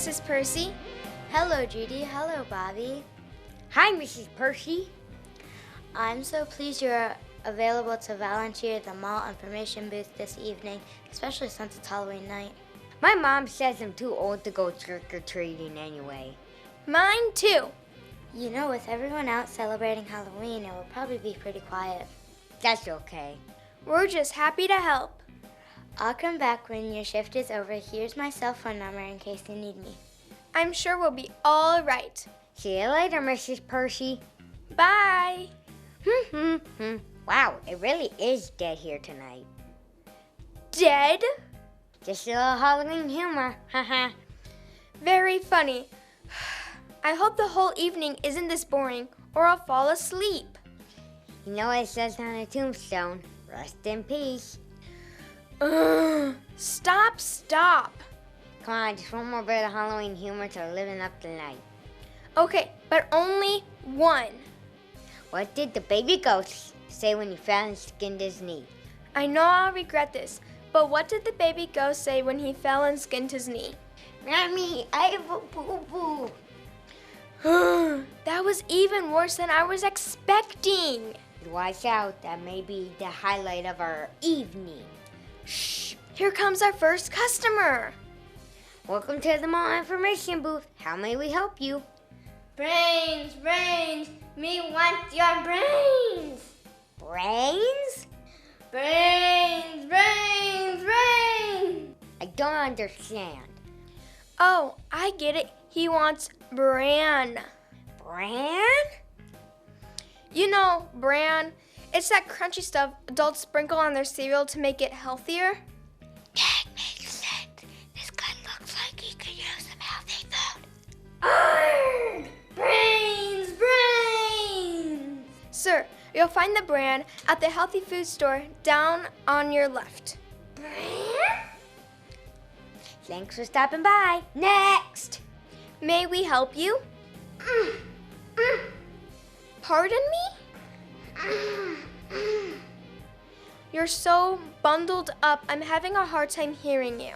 Mrs. Percy. Hello, Judy. Hello, Bobby. Hi, Mrs. Percy. I'm so pleased you're available to volunteer at the mall information booth this evening, especially since it's Halloween night. My mom says I'm too old to go trick-or-treating anyway. Mine too. You know, with everyone out celebrating Halloween, it will probably be pretty quiet. That's okay. We're just happy to help. I'll come back when your shift is over. Here's my cell phone number in case you need me. I'm sure we'll be all right. See you later, Mrs. Percy. Bye. Wow, it really is dead here tonight. Dead? Just a little Halloween humor, haha. Very funny. I hope the whole evening isn't this boring, or I'll fall asleep. You know what it says on a tombstone? Rest in peace. Stop. Come on, just one more bit of Halloween humor to living up the night. Okay, but only one. What did the baby ghost say when he fell and skinned his knee? I know I'll regret this, but what did the baby ghost say when he fell and skinned his knee? Mommy, I have a boo-boo. That was even worse than I was expecting. Watch out, that may be the highlight of our evening. Shh, here comes our first customer. Welcome to the mall information booth. How may we help you? Brains, me want your brains. Brains? Brains. I don't understand. Oh, I get it. He wants bran. Bran? You know, bran. It's that crunchy stuff adults sprinkle on their cereal to make it healthier. That makes sense. This guy looks like he could use some healthy food. Arrgh! Brains. Sir, you'll find the bran at the healthy food store down on your left. Bran? Thanks for stopping by. Next! May we help you? Pardon me? You're so bundled up, I'm having a hard time hearing you.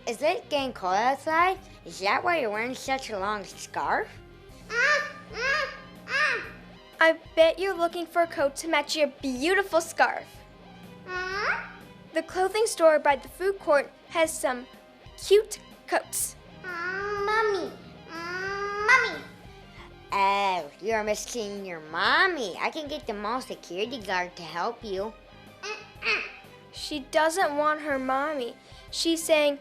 Is it getting cold outside? Is that why you're wearing such a long scarf? I bet you're looking for a coat to match your beautiful scarf. The clothing store by the food court has some cute coats. Mommy. Oh, you're missing your mommy. I can get the mall security guard to help you. She doesn't want her mommy. She's saying,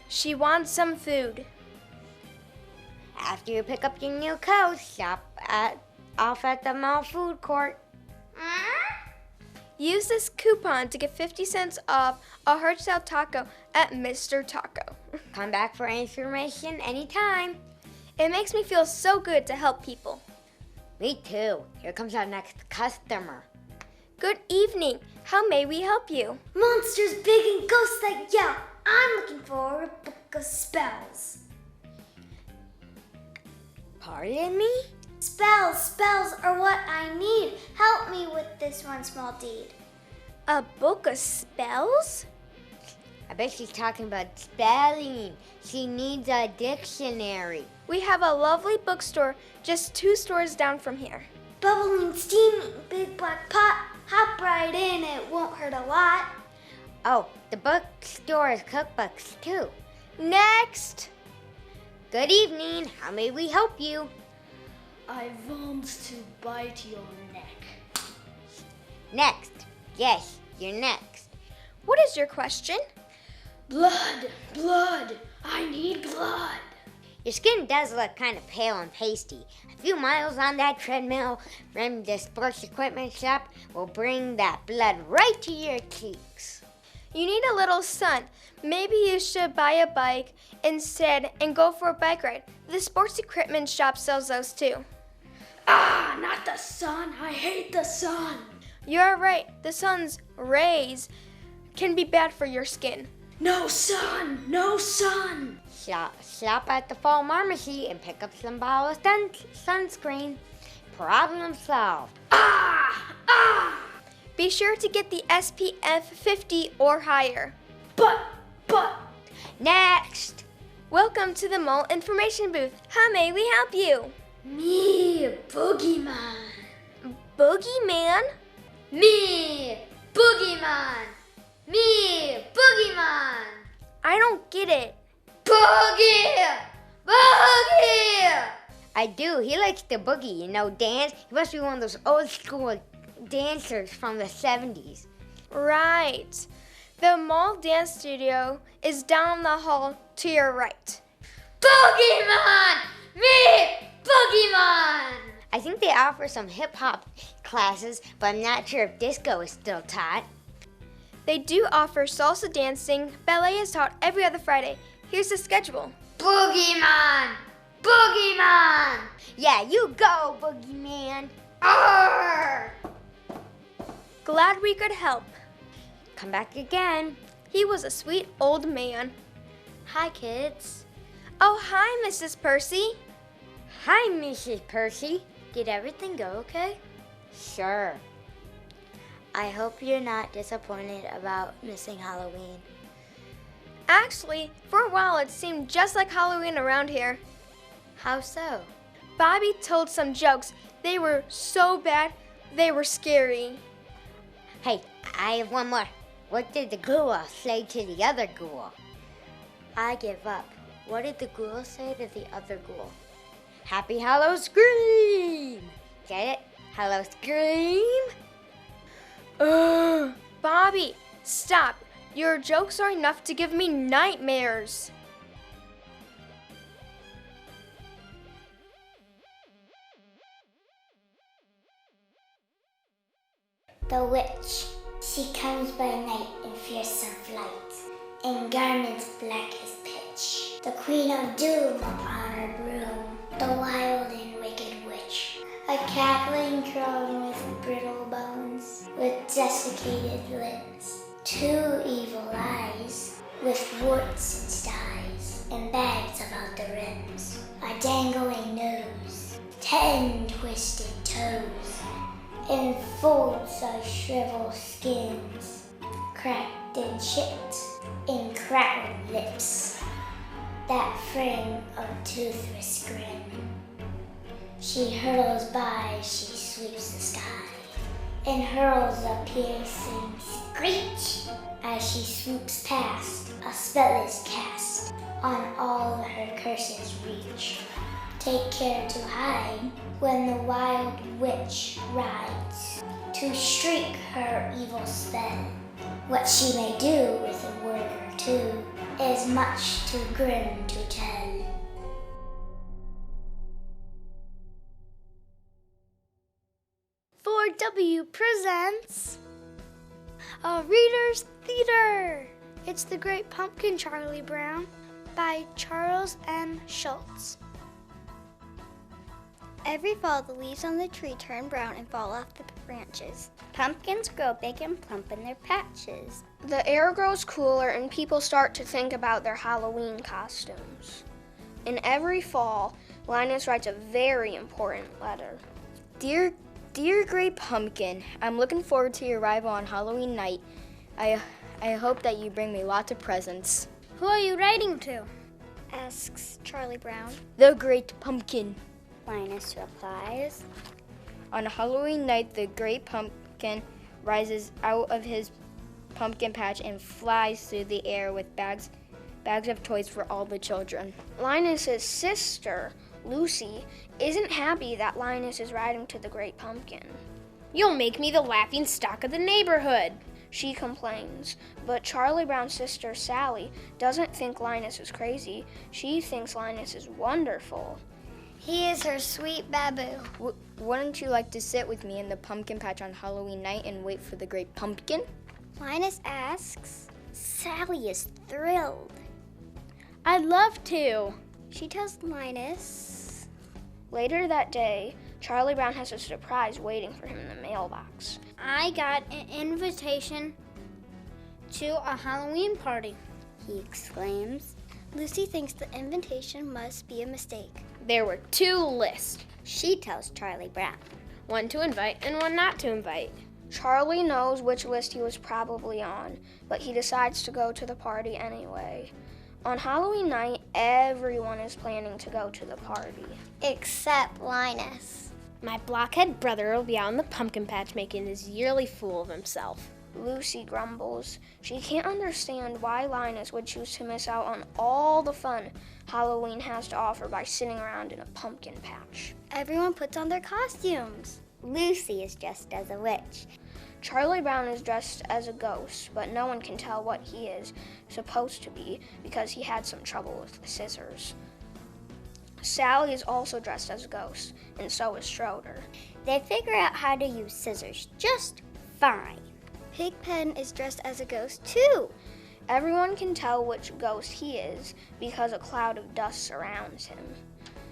she wants some food. After you pick up your new coat, off at the mall food court. Use this coupon to get 50 cents off a hard-shell taco at Mr. Taco. Come back for information anytime. It makes me feel so good to help people. Me too. Here comes our next customer. Good evening. How may we help you? Monsters big and ghosts that yell. I'm looking for a book of spells. Pardon me? Spells are what I need. Help me with this one small deed. A book of spells? I bet she's talking about spelling. She needs a dictionary. We have a lovely bookstore just 2 stores down from here. Bubbling, steaming, big black pot. Hop right in, it won't hurt a lot. Oh, the bookstore has cookbooks too. Next! Good evening. How may we help you? I want to bite your neck. Next. Yes, you're next. What is your question? Blood. I need blood. Your skin does look kind of pale and pasty. A few miles on that treadmill from the sports equipment shop will bring that blood right to your cheeks. You need a little sun. Maybe you should buy a bike instead and go for a bike ride. The sports equipment shop sells those too. Not the sun. I hate the sun. You're right. The sun's rays can be bad for your skin. No sun. Shop at the fall pharmacy and pick up some bottle of sunscreen. Problem solved. Be sure to get the SPF 50 or higher. But But next. Welcome to the mall information booth. How may we help you? Me, boogeyman. Boogeyman? Me, boogeyman. Me, boogeyman. I don't get it. Boogie! Boogie! I do. He likes to boogie, dance. He must be one of those old school dancers from the 70s. Right. The mall dance studio is down the hall to your right. Boogeyman! Me, boogeyman! I think they offer some hip-hop classes, but I'm not sure if disco is still taught. They do offer salsa dancing. Ballet is taught every other Friday. Here's the schedule. Boogeyman! Boogeyman! Yeah, you go, boogeyman. Arr! Glad we could help. Come back again. He was a sweet old man. Hi, kids. Oh, hi, Mrs. Percy. Hi, Mrs. Percy. Did everything go okay? Sure. I hope you're not disappointed about missing Halloween. Actually, for a while it seemed just like Halloween around here. How so? Bobby told some jokes. They were so bad, they were scary. Hey, I have one more. What did the ghoul say to the other ghoul? I give up. What did the ghoul say to the other ghoul? Happy Hallow Scream! Get it? Hallow Scream? Ugh. Bobby, stop. Your jokes are enough to give me nightmares. The witch. She comes by night in fearsome flight, in garments black as pitch. The queen of doom upon her broom, the wild and wicked witch. A cackling crone with brittle bones, with desiccated limbs. 2 evil eyes, with warts and styes, and bags about the rims. A dangling nose, 10 twisted toes, in folds of shriveled skins, cracked and chipped, in crackled lips, that frame of toothless grin. She hurtles by, she sweeps the sky, and hurls a piercing screech as she swoops past. A spell is cast on all her curses reach. Take care to hide when the wild witch rides, to shriek her evil spell. What she may do with a word or two is much too grim to tell. 4W presents a Reader's Theater. It's The Great Pumpkin, Charlie Brown by Charles M. Schultz. Every fall, the leaves on the tree turn brown and fall off the branches. Pumpkins grow big and plump in their patches. The air grows cooler and people start to think about their Halloween costumes. In every fall, Linus writes a very important letter. Dear Great Pumpkin, I'm looking forward to your arrival on Halloween night. I hope that you bring me lots of presents. Who are you writing to? Asks Charlie Brown. The Great Pumpkin. Linus replies. On Halloween night, the Great Pumpkin rises out of his pumpkin patch and flies through the air with bags of toys for all the children. Linus's sister, Lucy, isn't happy that Linus is riding to the Great Pumpkin. You'll make me the laughing stock of the neighborhood, she complains. But Charlie Brown's sister, Sally, doesn't think Linus is crazy. She thinks Linus is wonderful. He is her sweet baboo. Wouldn't you like to sit with me in the pumpkin patch on Halloween night and wait for the Great Pumpkin? Linus asks. Sally is thrilled. I'd love to. She tells Linus. Later that day, Charlie Brown has a surprise waiting for him in the mailbox. I got an invitation to a Halloween party, he exclaims. Lucy thinks the invitation must be a mistake. There were 2 lists. She tells Charlie Brown. 1 to invite and 1 not to invite. Charlie knows which list he was probably on, but he decides to go to the party anyway. On Halloween night, everyone is planning to go to the party. Except Linus. My blockhead brother will be out in the pumpkin patch making his yearly fool of himself. Lucy grumbles. She can't understand why Linus would choose to miss out on all the fun Halloween has to offer by sitting around in a pumpkin patch. Everyone puts on their costumes. Lucy is dressed as a witch. Charlie Brown is dressed as a ghost, but no one can tell what he is supposed to be because he had some trouble with the scissors. Sally is also dressed as a ghost, and so is Schroeder. They figure out how to use scissors just fine. Pigpen is dressed as a ghost too. Everyone can tell which ghost he is because a cloud of dust surrounds him.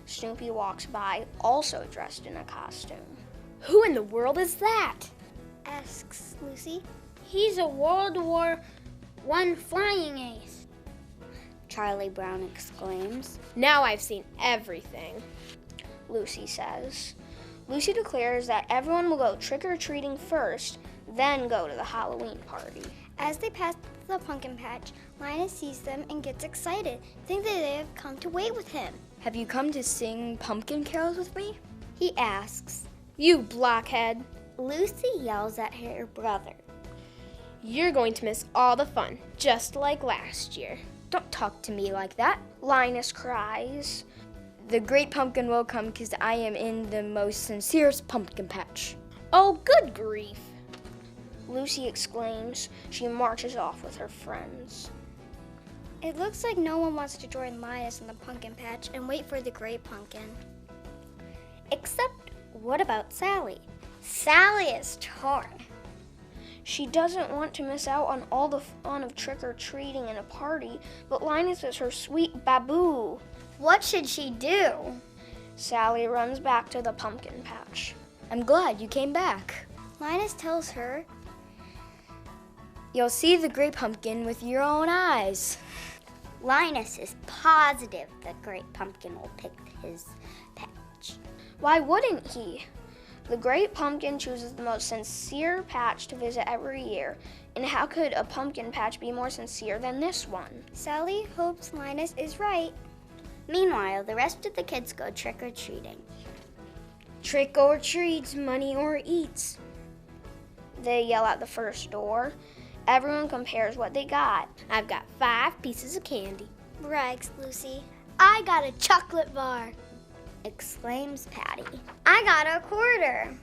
Snoopy walks by, also dressed in a costume. Who in the world is that? Asks Lucy. He's a World War I flying ace. Charlie Brown exclaims. Now I've seen everything. Lucy says. Lucy declares that everyone will go trick-or-treating first, then go to the Halloween party. As they pass the pumpkin patch, Linus sees them and gets excited, thinking that they have come to wait with him. Have you come to sing pumpkin carols with me? He asks. You blockhead. Lucy yells at her brother. You're going to miss all the fun, just like last year. Don't talk to me like that. Linus cries. The great pumpkin will come because I am in the most sincerest pumpkin patch. Oh, good grief. Lucy exclaims. She marches off with her friends. It looks like no one wants to join Linus in the pumpkin patch and wait for the great pumpkin. Except, what about Sally? Sally is torn. She doesn't want to miss out on all the fun of trick-or-treating and a party, but Linus is her sweet baboo. What should she do? Sally runs back to the pumpkin patch. I'm glad you came back. Linus tells her, You'll see the great pumpkin with your own eyes. Linus is positive the great pumpkin will pick his patch. Why wouldn't he? The great pumpkin chooses the most sincere patch to visit every year, and how could a pumpkin patch be more sincere than this one? Sally hopes Linus is right. Meanwhile, the rest of the kids go trick-or-treating. Trick or treats, money or eats. They yell at the first door. Everyone compares what they got. I've got 5 pieces of candy. Brags Lucy. I got a chocolate bar. Exclaims Patty. I got a quarter.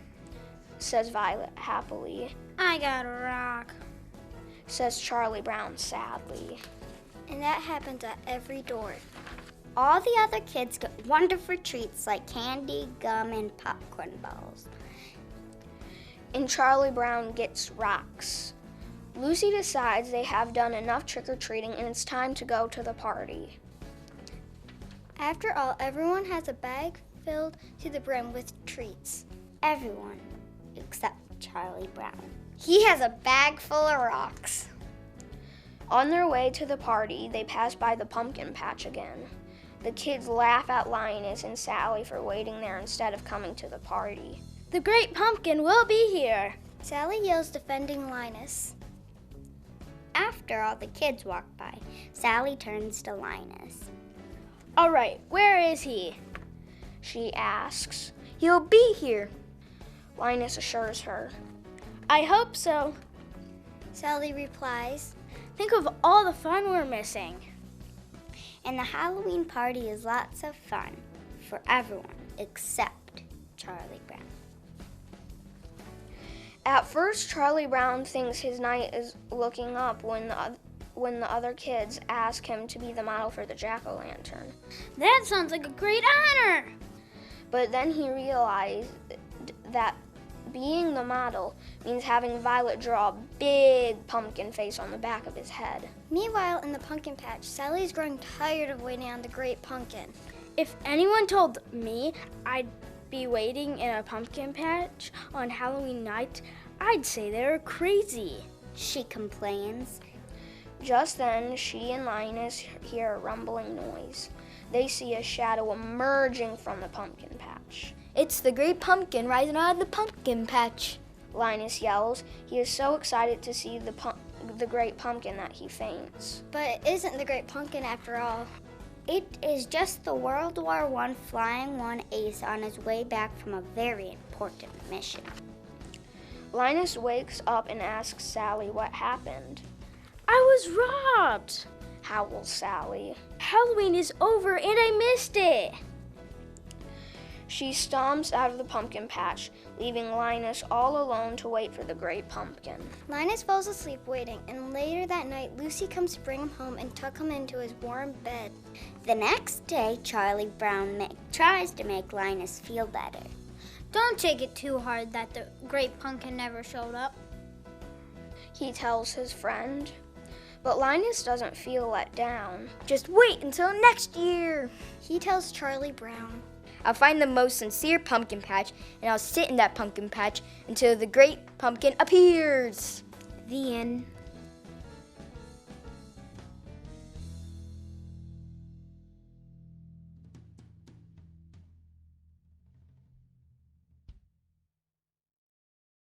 Says Violet happily. I got a rock. Says Charlie Brown sadly. And that happens at every door. All the other kids get wonderful treats like candy, gum, and popcorn balls. And Charlie Brown gets rocks. Lucy decides they have done enough trick-or-treating and it's time to go to the party. After all, everyone has a bag filled to the brim with treats. Everyone except Charlie Brown. He has a bag full of rocks. On their way to the party, they pass by the pumpkin patch again. The kids laugh at Linus and Sally for waiting there instead of coming to the party. The great pumpkin will be here. Sally yells, defending Linus. After all the kids walk by, Sally turns to Linus. All right, where is he? She asks. He'll be here. Linus assures her. I hope so. Sally replies, Think of all the fun we're missing. And the Halloween party is lots of fun for everyone except Charlie Brown. At first, Charlie Brown thinks his night is looking up when the other kids ask him to be the model for the jack-o'-lantern. That sounds like a great honor. But then he realized that being the model means having Violet draw a big pumpkin face on the back of his head. Meanwhile, in the pumpkin patch, Sally's growing tired of waiting on the great pumpkin. If anyone told me I'd be waiting in a pumpkin patch on Halloween night, I'd say they were crazy. She complains. Just then, she and Linus hear a rumbling noise. They see a shadow emerging from the pumpkin patch. It's the great pumpkin rising out of the pumpkin patch. Linus yells. He is so excited to see the great pumpkin that he faints. But it isn't the Great Pumpkin after all. It is just the World War I Flying One ace on his way back from a very important mission. Linus wakes up and asks Sally what happened. I was robbed. Howls Sally. Halloween is over and I missed it. She stomps out of the pumpkin patch, leaving Linus all alone to wait for the great pumpkin. Linus falls asleep waiting, and later that night, Lucy comes to bring him home and tuck him into his warm bed. The next day, Charlie Brown tries to make Linus feel better. Don't take it too hard that the Great Pumpkin never showed up. He tells his friend, but Linus doesn't feel let down. Just wait until next year. He tells Charlie Brown, I'll find the most sincere pumpkin patch, and I'll sit in that pumpkin patch until the great pumpkin appears. The end.